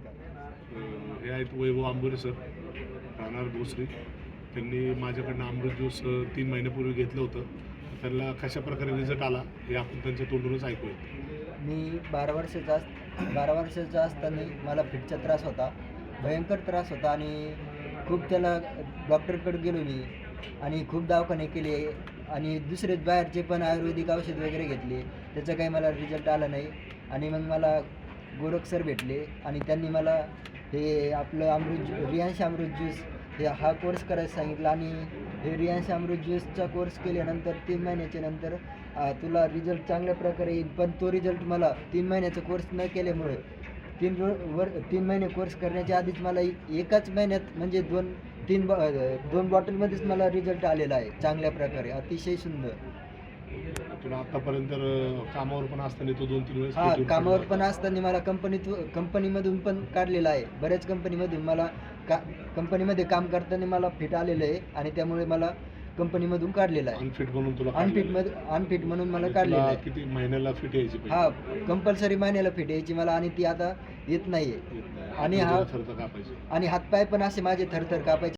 हे आहेत वैभव आंबोरे सर, राहणार भोसरी. त्यांनी माझ्याकडनं अमृत ज्यूस 3 महिन्यापूर्वी घेतलं होतं. त्यांना कशा प्रकारे रिझल्ट आला हे आपण त्यांच्या तोंडूनच ऐकूया. मी 12 वर्षाचा असताना मला फिटचा त्रास होता, भयंकर त्रास होता आणि खूप त्याला डॉक्टरकडे गेलो मी आणि खूप दवाखाने केले आणि दुसरे बाहेरचे पण आयुर्वेदिक औषध वगैरे घेतले, त्याचा काही मला रिझल्ट आला नाही. आणि मग मला गोरख सर भेटले आणि त्यांनी मला हे आपलं रियांश अमृत ज्यूस हा कोर्स करायला सांगितला आणि हे रियांश अमृत ज्यूसचा कोर्स केल्यानंतर 3 महिन्याच्या नंतर तुला रिझल्ट चांगल्या प्रकारे येईल. पण तो रिझल्ट मला 3 महिन्याचा कोर्स न केल्यामुळे 3 महिने कोर्स करण्याच्या आधीच मला एकाच महिन्यात म्हणजे 2 बॉटलमध्येच मला रिझल्ट आलेला आहे चांगल्या प्रकारे, अतिशय सुंदर. तुला आतापर्यंत कामावर पण असताना तो 2-3 वेळेस हां, भेटून कामावर गेला पण होता. असताना मला कंपनीमधून पण काढलेलं आहे. बऱ्याच कंपनीमधून मला कंपनीमध्ये काम करताना मला फिट आलेलं आहे आणि त्यामुळे मला कंपनीमधून काढलेलं आहे. अनफिट म्हणून तुला काढलेलं आहे. अनफिट म्हणून मला आणि काढलेलं तुला आहे. किती महिन्याला फिट यायची हां, पाहिजे? कंपल्सरी महिन्याला फिट यायची मला आणि ती आता येत नाहीये. येत नाही. आणि हात हा वगैरे थरथर कापायचे. आणि हातपाय पण असे माझे थरथर कापायचे.